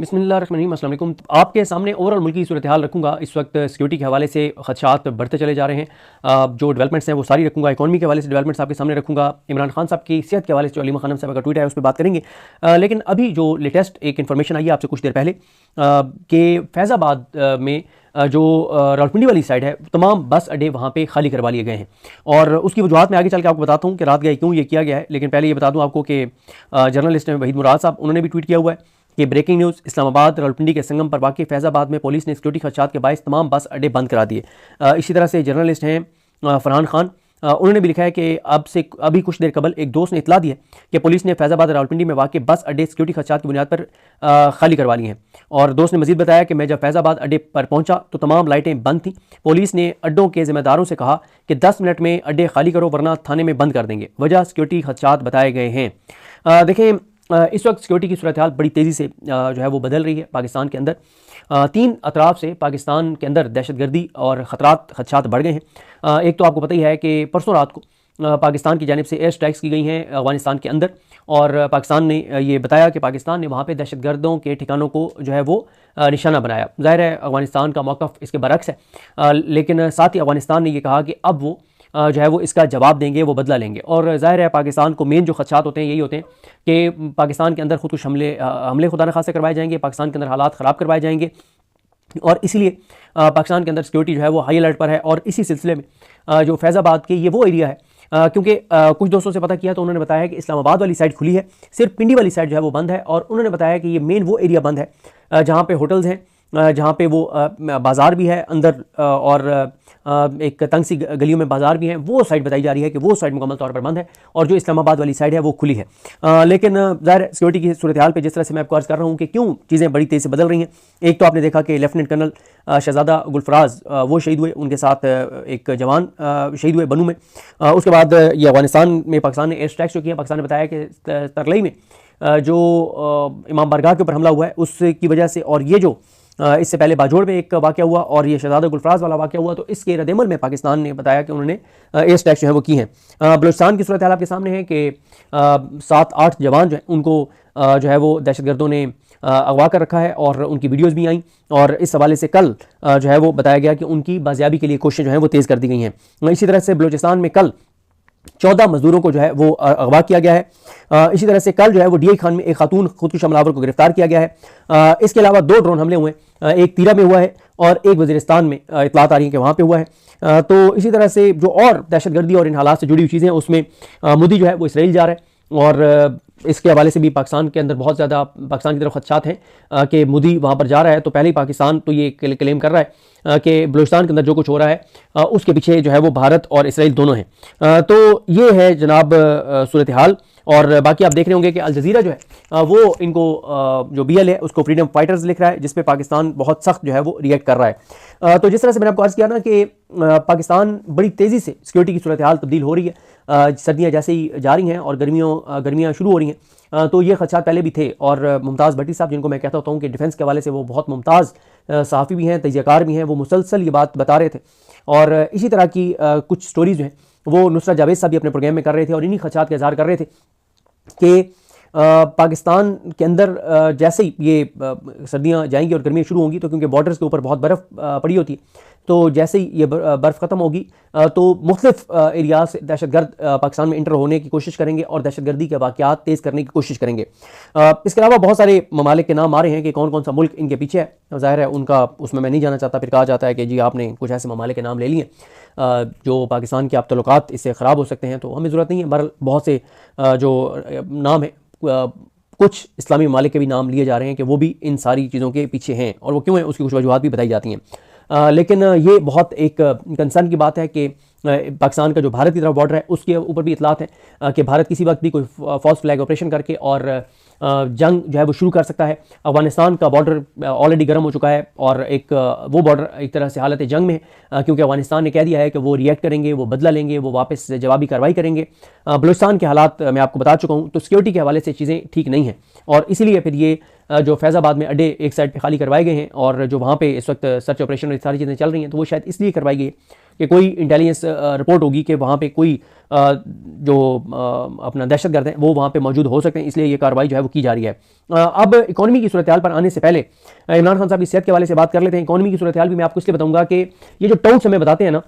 बिस्मिल्लाहिर्रहमानिर्रहीम। अस्सलाम वालेकुम। आपके सामने ओवरऑल मुल्की सूरत हाल रखूँगा। इस वक्त सिक्योरिटी के हवाले से खदशात बढ़ते चले जा रहे हैं। जो डेवलपमेंट्स हैं वो सारी रखूँगा। इकॉनमी के हवाले से डेवलपमेंट्स आपके सामने रखूँगा। इमरान खान साहब की सेहत के हवाले से जो अलीमा खानम साहब का ट्वीट है उस पर बात करेंगे। लेकिन अभी जो लेटेस्ट एक इन्फॉर्मेशन आई है आपसे कुछ देर पहले कि फैज़ाबाद में जो रावलपिंडी वाली साइड है तमाम बस अड्डे वहाँ पे खाली करवा लिए गए हैं और उसकी वजूहत मैं आगे चल के आपको बताता हूँ कि रात गए क्यों ये किया गया है। लेकिन पहले ये बता दूँ आपको कि जर्नलिस्ट हैं वहीद मुराद साहब, उन्होंने भी ट्वीट किया हुआ है कि ब्रेकिंग न्यूज़, इस्लामाबाद रावलपिंडी के संगम पर वाक़ई फैज़ाबाद में पुलिस ने सिक्योरिटी खदशात के बायस तमाम बस अड्डे बंद करा दिए। इसी तरह से जर्नलिस्ट हैं फरहान खान, उन्होंने भी लिखा है कि अभी कुछ देर कबल एक दोस्त ने इतला दी है कि पुलिस ने फैज़ाबाद रावलपिंडी में वाक़ई बस अड्डे सिक्योरिटी खदशात की बुनियाद पर खाली करवा लिए हैं। और दोस्त ने मजीद बताया कि मैं जब फैज़ाबाद अड्डे पर पहुंचा तो तमाम लाइटें बंद थीं। पुलिस ने अड्डों के जिम्मेदारों से कहा कि 10 मिनट में अड्डे खाली करो वरना थाने में बंद कर देंगे। वजह सिक्योरिटी खदशात बताए गए हैं। देखें, इस वक्त सिक्योरिटी की सूरत हाल बड़ी तेज़ी से जो है वो बदल रही है पाकिस्तान के अंदर। 3 अतराफ से पाकिस्तान के अंदर दहशतगर्दी और खदशात बढ़ गए हैं। एक तो आपको पता ही है कि परसों रात को पाकिस्तान की जानिब से एयर स्ट्राइक्स की गई हैं अफगानिस्तान के अंदर और पाकिस्तान ने ये बताया कि पाकिस्तान ने वहाँ पे दहशतगर्दों के ठिकानों को जो है वो निशाना बनाया। ज़ाहिर है अफगानिस्तान का मौक़िफ़ इसके बरक्स है, लेकिन साथ ही अफगानिस्तान ने ये कहा कि अब वो जो है वो इसका जवाब देंगे, वो बदला लेंगे। और ज़ाहिर है पाकिस्तान को मेन जो खदशात होते हैं यही होते हैं कि पाकिस्तान के अंदर खुदकुश हमले खुदा न खास्ता करवाए जाएंगे, पाकिस्तान के अंदर हालात ख़राब करवाए जाएंगे और इसीलिए पाकिस्तान के अंदर सिक्योरिटी जो है वो हाई अलर्ट पर है। और इसी सिलसिले में जो फैज़ाबाद के ये वो एरिया है क्योंकि कुछ दोस्तों से पता किया तो उन्होंने बताया कि इस्लामाबाद वाली साइड खुली है, सिर्फ पिंडी वाली साइड जो है वो बंद है। और उन्होंने बताया कि ये मेन वो एरिया बंद है जहाँ पे होटल्स हैं, जहाँ पे वो बाज़ार भी है अंदर और एक तंग सी गलियों में बाज़ार भी हैं। वो साइड बताई जा रही है कि वो साइड मुकम्मल तौर पर बंद है और जो इस्लामाबाद वाली साइड है वो खुली है। लेकिन ज़ाहिर सिक्योरिटी की सूरत हाल पे जिस तरह से मैं आपको अर्ज़ कर रहा हूँ कि क्यों चीज़ें बड़ी तेज़ी से बदल रही हैं। एक तो आपने देखा कि लेफ्टिनेंट कर्नल शहजादा गुलफराज वो शहीद हुए, उनके साथ एक जवान शहीद हुए बनू में। उसके बाद ये अफगानिस्तान में पाकिस्तान ने एयर स्ट्राइक्स जो किया, पाकिस्तान ने बताया कि तरलई में जो इमाम बारगाह के ऊपर हमला हुआ है उसकी वजह से, और ये जो इससे पहले बाजोड़ में एक वाक़या हुआ और ये शहजादा गुलफराज वाला वाक़या हुआ, तो इसके रद्द-ए-अमल में पाकिस्तान ने बताया कि उन्होंने एयर स्ट्राइक जो है वो की हैं। बलूचिस्तान की सूरत हाल आपके सामने है कि 7-8 जवान जो हैं उनको जो है वो दहशतगर्दों ने अगवा कर रखा है और उनकी वीडियोज़ भी आई और इस हवाले से कल जो है वो बताया गया कि उनकी बाजियाबी के लिए कोशिशें जो हैं वो तेज़ कर दी गई हैं। इसी तरह से बलूचिस्तान में कल 14 मजदूरों को जो है वो अगवा किया गया है। इसी तरह से कल जो है वो DI खान में एक खातून खुदकुश हमलावर को गिरफ्तार किया गया है। इसके अलावा 2 ड्रोन हमले हुए, एक तीरा में हुआ है और एक वज़ीरिस्तान में इतलात आ रही है कि वहाँ पे हुआ है। तो इसी तरह से जो और दहशतगर्दी और इन हालात से जुड़ी हुई चीज़ें हैं उसमें मोदी जो है वो इसराइल जा रहा है और इसके हवाले से भी पाकिस्तान के अंदर बहुत ज़्यादा पाकिस्तान की तरफ खदशात हैं कि मोदी वहाँ पर जा रहा है। तो पहले ही पाकिस्तान तो ये क्लेम कर रहा है कि बलूचिस्तान के अंदर जो कुछ हो रहा है उसके पीछे जो है वो भारत और इसराइल दोनों हैं। तो ये है जनाब सूरत हाल। और बाकी आप देख रहे होंगे कि अल जज़ीरा जो है वो इनको जो BL है उसको फ्रीडम फाइटर्स लिख रहा है, जिस पे पाकिस्तान बहुत सख्त जो है वो रिएक्ट कर रहा है। तो जिस तरह से मैंने आपको अर्ज़ किया ना कि पाकिस्तान बड़ी तेज़ी से सिक्योरिटी की सूरत हाल तब्दील हो रही है। सर्दियाँ जैसे ही जा रही हैं और गर्मियाँ शुरू हो रही हैं तो ये खदशात पहले भी थे। और मुमताज़ भट्टी साहब, जिनको मैं कहता होता हूँ कि डिफेंस के हवाले से वो बहुत मुमताज़ सहाफ़ी भी हैं, तजियाकार भी हैं, वो मुसलसल ये बात बता रहे थे। और इसी तरह की कुछ स्टोरीज़ जो हैं वो नुसरत जावेद साहब भी अपने प्रोग्राम में कर रहे थे और इन्हीं खदशात का इज़हार कर रहे थे कि पाकिस्तान के अंदर जैसे ही ये सर्दियाँ जाएंगी और गर्मियाँ शुरू होंगी तो क्योंकि बॉर्डर्स के ऊपर बहुत बर्फ़ पड़ी होती है, तो जैसे ही ये बर्फ़ ख़त्म होगी तो मुख्तलिफ एरिया से दहशतगर्द पाकिस्तान में इंटर होने की कोशिश करेंगे और दहशतगर्दी के वाक़यात तेज़ करने की कोशिश करेंगे। इसके अलावा बहुत सारे ममालिक के नाम आ रहे हैं कि कौन कौन सा मुल्क इनके पीछे है। ज़ाहिर है उनका उसमें मैं नहीं जाना चाहता, फिर कहा जाता है कि जी आपने कुछ ऐसे ममालिक के नाम ले लिए जो पाकिस्तान के आप तल्लुकात इससे ख़राब हो सकते हैं, तो हमें ज़रूरत नहीं है। बहरहाल बहुत से जो नाम है कुछ इस्लामी ममालिक के भी नाम लिए जा रहे हैं कि वो भी इन सारी चीज़ों के पीछे हैं और वो क्यों हैं उसकी कुछ वजूहात भी बताई जाती हैं। लेकिन ये बहुत एक कंसर्न की बात है कि पाकिस्तान का जो भारत की तरफ बॉर्डर है उसके ऊपर भी इतलात है कि भारत किसी वक्त भी कोई फॉल्स फ्लैग ऑपरेशन करके और जंग जो है वो शुरू कर सकता है। अफगानिस्तान का बॉर्डर ऑलरेडी गर्म हो चुका है और एक वो बॉर्डर एक तरह से हालत जंग में है क्योंकि अफगानिस्तान ने कह दिया है कि वो रिएक्ट करेंगे, वो बदला लेंगे, वो वापस जवाबी कार्रवाई करेंगे। बलूचिस्तान के हालात मैं आपको बता चुका हूँ। तो सिक्योरिटी के हवाले से चीज़ें ठीक नहीं हैं और इसीलिए फिर ये जो फैज़ाबाद में अड्डे एक साइड पे खाली करवाए गए हैं और जो वहाँ पे इस वक्त सर्च ऑपरेशन और सारी चीज़ें चल रही हैं, तो वो शायद इसलिए करवाई गई कि कोई इंटेलिजेंस रिपोर्ट होगी कि वहाँ पे कोई जो अपना दहशतगर्द हैं वो वहाँ पे मौजूद हो सकते हैं, इसलिए ये कार्रवाई जो है वो की जा रही है। अब इकॉनमी की सूरत हाल पर आने से पहले इमरान खान साहब की सेहत के हवाले से बात कर लेते हैं। इकॉनमी की सूरत हाल भी मैं आपको इसलिए बताऊँगा कि ये जो टाउट्स हमें बताते हैं ना,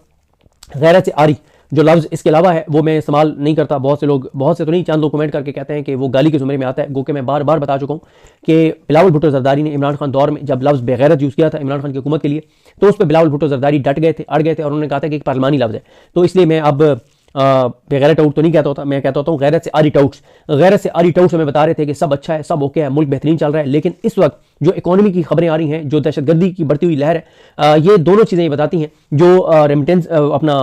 गैरत से आरी जो लफ्ज़ इसके अलावा है वो मैं इस्तेमाल नहीं करता। बहुत से लोग, बहुत से तो नहीं, चंद लोग कमेंट करके कहते हैं कि वो गाली के ज़ुमरे में आता है। गो के मैं बार बार बता चुका हूँ कि बिलावल भुट्टो जरदारी ने इमरान खान दौर में जब लफ्ज़ बेगैरत यूज़ किया था इमरान खान की हुकूमत के लिए, तो उस पर बिलावल भुट्टो जरदारी डट गए थे, अड़ गए थे और उन्होंने कहा था कि एक पार्लिमानी लफ्ज़ है। तो इसलिए मैं अब बेगैरत टाउट तो नहीं कहता होता, मैं कहता होता हूँ गैरत से आरी टाउट्स। गैरत से आरी टाउट्स हमें बता रहे थे कि सब अच्छा है, सब ओके है, मुल्क बेहतरीन चल रहा है। लेकिन इस वक्त जो इकोनॉमी की खबरें आ रही हैं, जो दहशतगर्दी की बढ़ती हुई लहर है, ये दोनों चीज़ें ये बताती हैं, जो रेमिटेंस अपना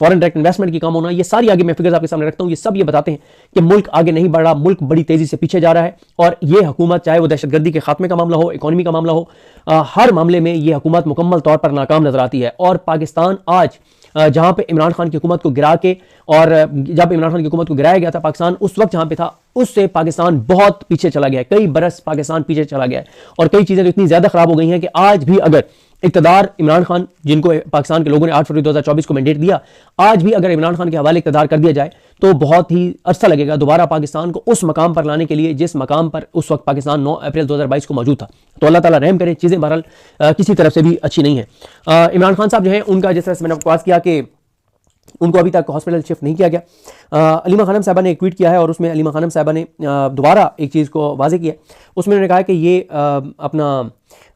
फॉरेन डायरेक्ट इन्वेस्टमेंट की कम होना, ये सारी आगे मैं फिगर्स आपके सामने रखता हूँ, ये सब ये बताते हैं कि मुल्क आगे नहीं बढ़ रहा, मुल्क बड़ी तेज़ी से पीछे जा रहा है। और ये हुकूमत, चाहे वो दहशतगर्दी के खात्मे का मामला हो, इकोनॉमी का मामला हो, हर मामले में ये हुकूमत मुकम्मल तौर पर नाकाम नजर आती है। और पाकिस्तान आज जहां पे इमरान खान की हुकूमत को गिरा के, और जब इमरान खान की हुकूमत को गिराया गया था, पाकिस्तान उस वक्त जहां पे था उससे पाकिस्तान बहुत पीछे चला गया है। कई बरस पाकिस्तान पीछे चला गया है और कई चीज़ें तो इतनी ज़्यादा ख़राब हो गई हैं कि आज भी अगर इक़्तिदार इमरान खान, जिनको पाकिस्तान के लोगों ने 8 फरवरी 2024 को मैंडेट दिया, आज भी अगर इमरान खान के हवाले इक़्तिदार कर दिया जाए तो बहुत ही अरसा लगेगा दोबारा पाकिस्तान को उस मकाम पर लाने के लिए जिस मकाम पर उस वक्त पाकिस्तान 9 अप्रैल 2022 को मौजूद था। तो अल्लाह ताला रहम करे, चीज़ें बहरहाल किसी तरफ से भी अच्छी नहीं है। इमरान खान साहब जो है उनका, जिस तरह से मैंने आपको बात किया कि उनको अभी तक हॉस्पिटल शिफ्ट नहीं किया गया। अलीमा खानम साहबा ने एक ट्वीट किया है और उसमें अलीमा खानम साहबा ने दोबारा एक चीज़ को वाजे किया। उसमें उन्होंने कहा कि ये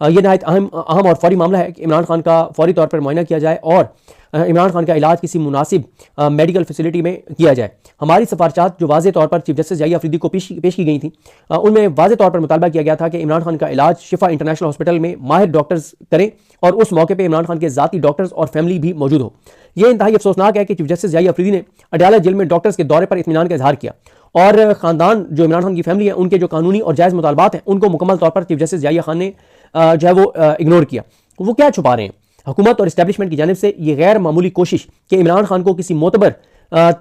ये नहायत अहम और फौरी मामला है कि इमरान खान का फौरी तौर पर मुआयना किया जाए और इमरान खान का इलाज किसी मुनासिब मेडिकल फैसिलिटी में किया जाए। हमारी सिफारिशात जो वाज़े तौर पर चीफ जस्टिस जाहिया अफरीदी को पेश की गई थी, उनमें वाज़े तौर पर मुतालबा किया गया था कि इमरान खान का इलाज शिफा इंटरनेशनल हॉस्पिटल में माहिर डॉक्टर्स करें और उस मौके पर इमरान खान के ज़ाती डॉक्टर्स और फैमिली भी मौजूद हो। यह इंतहाई अफसोसनाक है कि चीफ जस्टिस जाहिया अफरीदी ने अडयाला जेल में डॉक्टर्स के दौरे पर इत्मीनान का इजहार किया और ख़ानदान जो इमरान खान की फैमिली है उनके जो कानूनी और जायज़ मुतालबात हैं उनको मुकम्मल तौर पर चीफ जस्टिस जाहिया खान ने जो है वो इग्नोर किया। वो क्या छुपा रहे हैं? हुकूमत और इस्टेब्लिशमेंट की जानिब से ये गैर मामूली कोशिश कि इमरान खान को किसी मोतबर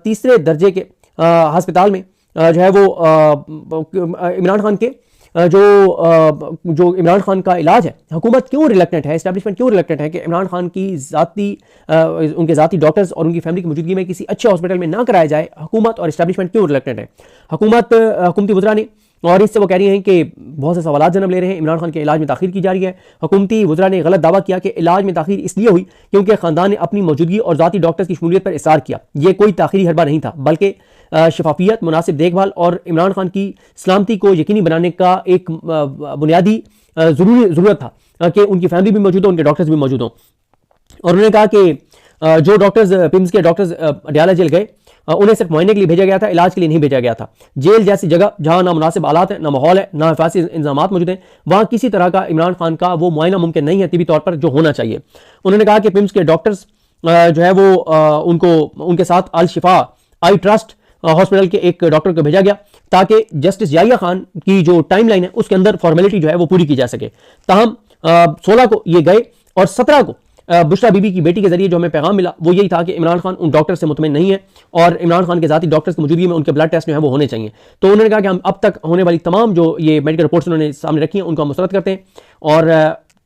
तीसरे दर्जे के हस्पताल में जो है वो इमरान खान के जो इमरान खान का इलाज है, हुकूमत क्यों रिलक्टेंट है, इस्टेब्लिशमेंट क्यों रिलक्टेंट है कि इमरान खान की उनके ज़ाती डॉक्टर्स और उनकी फैमिली की मौजूदगी में किसी अच्छे हॉस्पिटल में ना कराया जाए? हुकूमत और इस्टेब्लिशमेंट क्यों रिलक्टेंट है? हुकूमती वज़रा ने, और इससे वो कह रही हैं कि बहुत से सवाल जन्म ले रहे हैं, इमरान खान के इलाज में ताखीर की जा रही है। हुकूमती वज़रा ने गलत दावा किया कि इलाज में ताखीर इसलिए हुई क्योंकि ख़ानदान ने अपनी मौजूदगी और ज़ाती डॉक्टर्स की शमूलियत पर इसरार किया। यह कोई ताखीरी हरबा नहीं था, बल्कि शफाफियत, मुनासिब देखभाल और इमरान खान की सलामती को यकीनी बनाने का एक बुनियादी ज़रूरत था कि उनकी फैमिली भी मौजूद हो, उनके डॉक्टर्स भी मौजूद हों। और उन्होंने कहा कि जो डॉक्टर्स, पिम्स के डॉक्टर्स अडयाला जेल गए, उन्हें सिर्फ मुआयने के लिए भेजा गया था, इलाज के लिए नहीं भेजा गया था। जेल जैसी जगह जहां ना मुनासिब हालात है, ना माहौल है, ना हिफाजती इंतजाम मौजूद हैं, वहां किसी तरह का इमरान खान का वो मुआयना मुमकिन नहीं है तिबी तौर पर जो होना चाहिए। उन्होंने कहा कि पिम्स के डॉक्टर्स जो है वो उनके साथ अल शिफा आई ट्रस्ट हॉस्पिटल के एक डॉक्टर को भेजा गया ताकि जस्टिस जाहिया खान की जो टाइम लाइन है उसके अंदर फॉर्मेलिटी जो है वो पूरी की जा सके। ताहम 16 को ये गए और 17 को बुशरा बीबी की बेटी के जरिए जो हमें पैगाम मिला वो यही था कि इमरान खान उन डॉक्टर से मुतमिन नहीं है और इमरान खान के ज़ाती डॉक्टर्स की मौजूदगी में उनके ब्लड टेस्ट जो है वो होने चाहिए। तो उन्होंने कहा कि हम अब तक होने वाली तमाम जो ये मेडिकल रिपोर्ट्स उन्होंने सामने रखी हैं उनको हम मुस्तरद करते हैं। और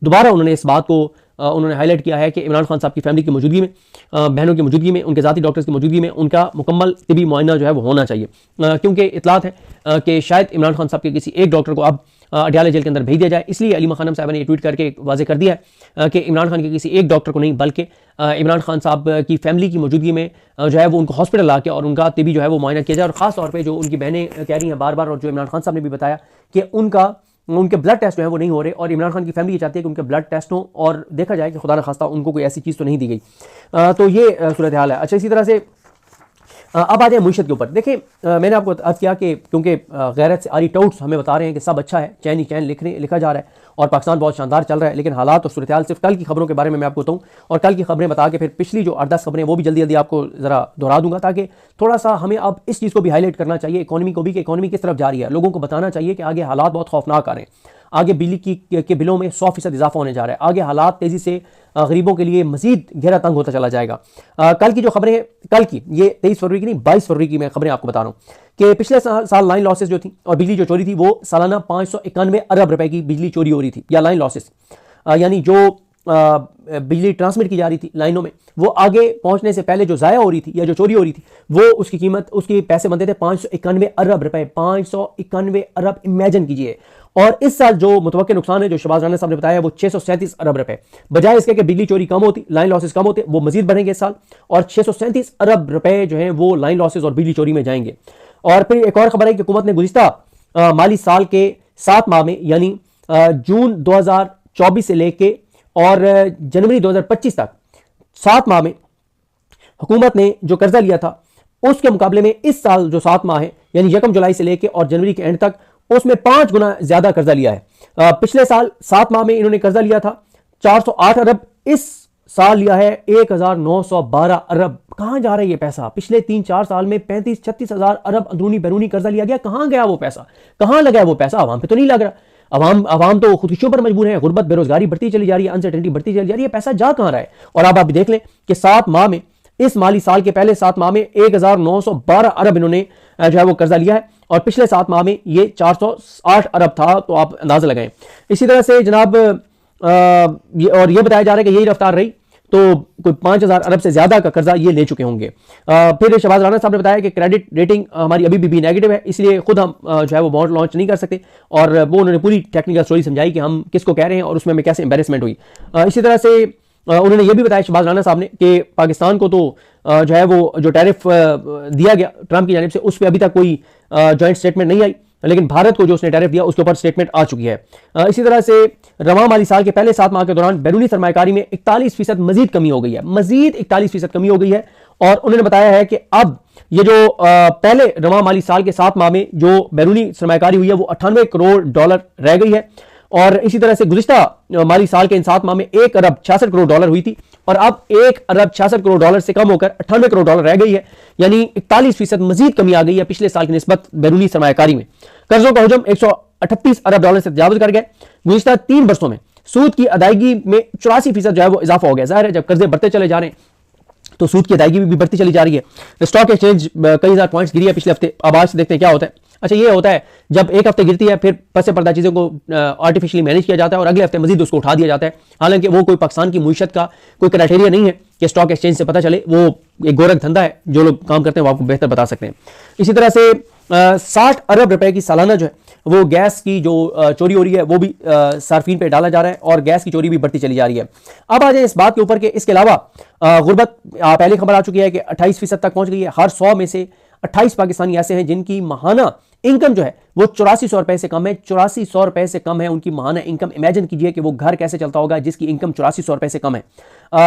दोबारा उन्होंने इस बात को उन्होंने हाईलाइट किया है कि इमरान खान साहब की फैमिली की मौजूदगी में, बहनों की मौजूदगी में, उनके ज़ाती डॉक्टर्स की मौजूदगी में उनका मुकम्मल तिबी मुआयना जो है वो होना चाहिए, क्योंकि इतलात है कि शायद इमरान खान साहब के किसी एक डॉक्टर को अब अडयाला जेल के अंदर भेज दिया जाए। इसलिए अलीमा खानम साहब ने ट्वीट करके वाजे कर दिया है कि इमरान खान के किसी एक डॉक्टर को नहीं बल्कि इमरान खान साहब की फैमिली की मौजूदगी में जो है वो उनको हॉस्पिटल ला के और उनका तिबी जो है वो मुआयना किया जाए। और ख़ास तौर पर जो उनकी बहनें कह रही हैं बार बार, और जो इमरान खान साहब ने भी बताया कि उनके ब्लड टेस्ट जो है वो नहीं हो रहे, और इमरान खान की फैमिली ये चाहती है कि उनके ब्लड टेस्ट हों और देखा जाए कि खुदा न खास्ता उनको कोई ऐसी चीज़ तो नहीं दी गई। तो ये सूरत हाल है। अच्छा, इसी तरह से अब आ जाए मुईशत के ऊपर। देखिए, मैंने आपको अर्ज़ किया कि क्योंकि गैरत से आरी टाउट्स हमें बता रहे हैं कि सब अच्छा है, चैन ही चैन लिखा जा रहा है और पाकिस्तान बहुत शानदार चल रहा है, लेकिन हालात और सूरत हाल सिर्फ कल की खबरों के बारे में मैं आपको बताऊँ और कल की खबरें बता के फिर पिछली जो 8-10 खबरें वो भी जल्दी जल्दी आपको ज़रा दोहरा दूंगा, ताकि थोड़ा सा हमें अब इस चीज़ को भी हाईलाइट करना चाहिए, इकॉनमी को भी, कि इकॉनमी किस तरफ जा रही है। लोगों को बताना चाहिए कि आगे हालात बहुत खौफनाक आ रहे हैं। आगे बिजली के बिलों में 100% इजाफा होने जा रहा है। आगे हालात तेजी से गरीबों के लिए मजीद गहरा तंग होता चला जाएगा। कल की जो खबरें हैं, कल की ये 23 फरवरी की नहीं 22 फरवरी की मैं खबरें आपको बता रहा हूँ कि पिछले साल लाइन लॉसेस जो थी और बिजली जो चोरी थी वो सालाना 591 अरब रुपए की बिजली चोरी हो रही थी, या लाइन लॉसेस यानी जो बिजली ट्रांसमिट की जा रही थी लाइनों में, वो आगे पहुंचने से पहले जो ज़ाया हो रही थी या जो चोरी हो रही थी, वो उसकी कीमत, उसके पैसे बनते थे 591 अरब रुपए। 591 अरब, इमेजिन कीजिए। और इस साल जो मुतवक्किल नुकसान है जो शहबाज राना साहब ने बताया वो 637 अरब रुपए। बजाय इसके कि बिजली चोरी कम होती, लाइन लॉसेस कम होते, वो मजीद बढ़ेंगे इस साल और 637 अरब रुपए जो है वो लाइन लॉसेस और बिजली चोरी में जाएंगे। और फिर एक और खबर है कि हुकूमत ने गुज़िश्ता माली साल के 7 माह में यानी जून 2024 से लेके और जनवरी 2025 तक 7 माह में हुकूमत ने जो कर्जा लिया था उसके मुकाबले में इस साल जो 7 माह है यानी 1 जुलाई से लेके और जनवरी के एंड तक उसमें 5 गुना ज्यादा कर्जा लिया है। पिछले साल 7 माह में इन्होंने कर्जा लिया था 408 अरब, इस साल लिया है 1912 अरब। कहां जा रहा है ये पैसा? पिछले 3-4 साल में 35-36 हजार अरब अंदरूनी बैरूनी कर्जा लिया गया। कहां गया वो पैसा? कहां लगा है वो पैसा? आवाम पे तो नहीं लग रहा। अवाम तो खुदकुशियों पर मजबूर है, गुर्बत बेरोजगारी बढ़ती चली जा रही है, अनसर्टेनिटी बढ़ती चली जा रही है, पैसा जा कहां रहा है? और अब आप देख लें कि 7 माह में, इस माली साल के पहले 7 माह में 1912 अरब इन्होंने जो है वो कर्जा लिया है और पिछले 7 माह में ये 408 अरब था, तो आप अंदाजा लगाएं। इसी तरह से जनाब ये बताया जा रहा है कि यही रफ्तार रही तो कोई 5000 अरब से ज्यादा का कर्जा ये ले चुके होंगे। फिर शहबाज राना साहब ने बताया कि क्रेडिट रेटिंग हमारी अभी भी नेगेटिव है, इसलिए खुद हम जो है वो बॉन्ड लॉन्च नहीं कर सकते। और वो उन्होंने पूरी टेक्निकल स्टोरी समझाई कि हम किसको कह रहे हैं और उसमें हमें कैसे एम्बेरसमेंट हुई। इसी तरह से उन्होंने ये भी बताया शहबाज राना साहब ने कि पाकिस्तान को तो जो है वो जो टैरिफ दिया गया ट्रंप की जानिब से उस पर अभी तक कोई जॉइंट स्टेटमेंट नहीं आई, लेकिन भारत को जो उसने टैरिफ दिया उसके ऊपर स्टेटमेंट आ चुकी है। इसी तरह से रवां माली साल के पहले 7 माह के दौरान बैरूनी सरमायाकारी में 41% मजीद कमी हो गई है, मजीद 41% कमी हो गई है। और उन्होंने बताया है कि अब ये जो पहले रवां माली साल के 7 माह में जो बैरूनी सरमायाकारी हुई है वो 98 करोड़ डॉलर रह गई है। और इसी तरह से गुज़िश्ता माली साल के इन 7 माह में 1 अरब 66 करोड़ डॉलर हुई थी और अब 1 अरब 66 करोड़ डॉलर से कम होकर 98 करोड़ डॉलर रह गई है, यानी 41% मजीद कमी आ गई है पिछले साल की निस्बत बैरूनी सरमायाकारी में। कर्जों का हजम 138 अरब डॉलर से तजावुज कर गए। गुज़िश्ता 3 वर्षों में सूद की अदायगी में 84% जो है वो इजाफा हो गया। जाहिर है जब कर्जे बढ़ते चले जा रहे हैं तो सूद की अदायगी भी बढ़ती चली जा रही है। स्टॉक एक्सचेंज कई हजार पॉइंट्स गिरी है पिछले हफ्ते। अब आज से देखते हैं क्या होता है। अच्छा, ये होता है जब एक हफ्ते गिरती है फिर पसे पर्दा चीज़ों को आर्टिफिशियली मैनेज किया जाता है और अगले हफ्ते मजीद उसको उठा दिया जाता है। हालांकि वो कोई पाकिस्तान की मुईशत का कोई क्राइटेरिया नहीं है कि स्टॉक एक्सचेंज से पता चले, वो एक गोरख धंधा है। जो लोग काम करते हैं वो आपको बेहतर बता सकते हैं। इसी तरह से 60 अरब रुपए की सालाना जो है वो गैस की जो चोरी हो रही है वो भी सार्फिन पे डाला जा रहा है और गैस की चोरी भी बढ़ती चली जा रही है। अब आ जाए इस बात के ऊपर कि इसके अलावा गुर्बत पहले खबर आ चुकी है कि 28% तक पहुंच गई है। हर 100 में से 28 पाकिस्तानी ऐसे हैं जिनकी माहाना इनकम जो है वो 8400 रुपए से कम है। 8400 रुपए से कम है उनकी माहाना इनकम। इमेजिन कीजिए कि वो घर कैसे चलता होगा जिसकी इनकम 8400 रुपए से कम है।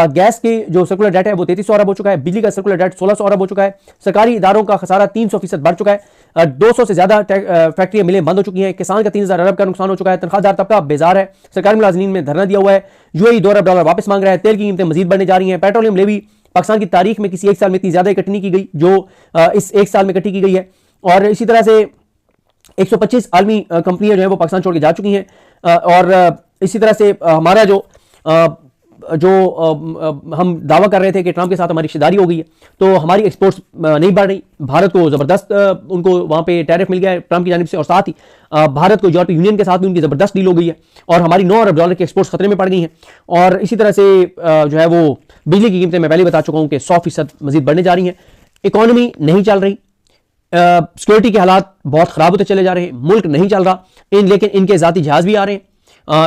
गैस की जो सर्कुलर डेट है वो 3300 अरब हो चुका है। बिजली का सर्कुलर डेट 1600 अरब हो चुका है। सरकारी इदारों का खसारा 300% बढ़ चुका है। 200 से ज्यादा फैक्ट्रियां मिलें बंद हो चुकी हैं। किसान का 3000 अरब का नुकसान हो चुका है। तनख्वाहदार तबका बेजार है। सरकारी मुलाजिमीन में धरना दिया हुआ है। यूएई 2 अरब डॉलर वापस मांग रहा है। तेल की कीमतें मजीद बढ़ने जा रही हैं। पेट्रोलियम लेवी पाकिस्तान की तारीख में किसी एक साल में इतनी ज्यादा इकट्ठी नहीं की गई जो इस एक साल में इकट्ठी की गई है। और इसी तरह से 125 आलमी कंपनियां जो है वो पाकिस्तान छोड़ के जा चुकी हैं। और इसी तरह से हमारा जो हम दावा कर रहे थे कि ट्रंप के साथ हमारी रिश्तेदारी हो गई है तो हमारी एक्सपोर्ट्स नहीं बढ़ रही। भारत को ज़बरदस्त उनको वहाँ पे टैरिफ मिल गया है ट्रंप की जानिब से और साथ ही भारत को यूरोपीय यूनियन के साथ भी उनकी ज़बरदस्त डील हो गई है और हमारी 9 अरब डॉलर की एक्सपोर्ट्स खतरे में पड़ गई हैं। और इसी तरह से जो है वो बिजली की कीमतें मैं पहले बता चुका हूँ कि 100% मजीद बढ़ने जा रही हैं। इकॉनमी नहीं चल रही। सिक्योरिटी के हालात बहुत ख़राब होते चले जा रहे हैं। मुल्क नहीं चल रहा। लेकिन इनके ज़ाती जहाज़ भी आ रहे हैं।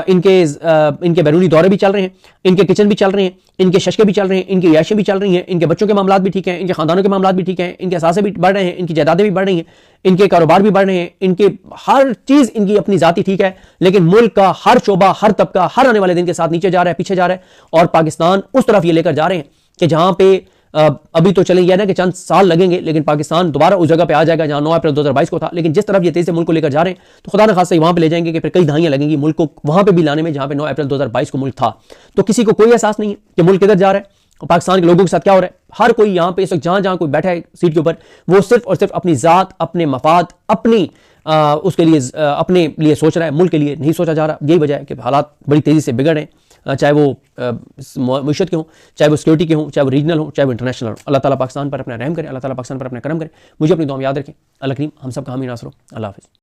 इनके बैरूनी दौरे भी चल रहे हैं। इनके किचन भी चल रहे हैं। इनके शशके भी चल रहे हैं। इनकी याशें भी चल रही हैं। इनके बच्चों के मामलात भी ठीक हैं। इनके खानदानों के मामलात भी ठीक हैं। इनके असासे भी बढ़ रहे हैं। इनकी जायदादें भी बढ़ रही हैं। इनके कारोबार भी बढ़ रहे हैं। इनके हर चीज़ इनकी अपनी ज़ाती ठीक है। लेकिन मुल्क का हर शोबा, हर तबका, हर आने वाले दिन के साथ नीचे जा रहा है, पीछे जा रहा है। और पाकिस्तान उस तरफ ये लेकर जा रहे हैं कि जहां पे अभी तो चले गया ना कि चंद साल लगेंगे लेकिन पाकिस्तान दोबारा उस जगह पे आ जाएगा जहां 9 अप्रैल 2022 को था। लेकिन जिस तरफ ये तेजी से मुल्क को लेकर जा रहे हैं तो खुदा न खासा वहां पे ले जाएंगे कि फिर कई दहाइयां लगेंगी मुल्क को वहां पे भी लाने में जहां पे 9 अप्रैल 2022 को मुल्क था। तो किसी को कोई एहसास नहीं है कि मुल्क किधर जा रहा है और पाकिस्तान के लोगों के साथ क्या हो रहा है। हर कोई यहाँ पे इस वक्त जहां जहां कोई बैठा है सीट के ऊपर वो सिर्फ और सिर्फ अपनी जात, अपने मफाद, अपनी उसके लिए अपने लिए सोच रहा है, मुल्क के लिए नहीं सोचा जा रहा। यही वजह है कि हालात बड़ी तेज़ी से बिगड़ रहे हैं, चाहे वो मईशत के हों, चाहे वो सिक्योरिटी के हों, चाहे वो रीजनल हों, चाहे वो इंटरनेशनल हो। अल्लाह ताला पाकिस्तान पर अपना रहम करे, अल्लाह ताला पाकिस्तान पर अपना करम करे। मुझे अपनी दुआ में याद रखें। अल्लाह करीम हम सब का हामी नासर हो। अल्लाह हाफ़िज़।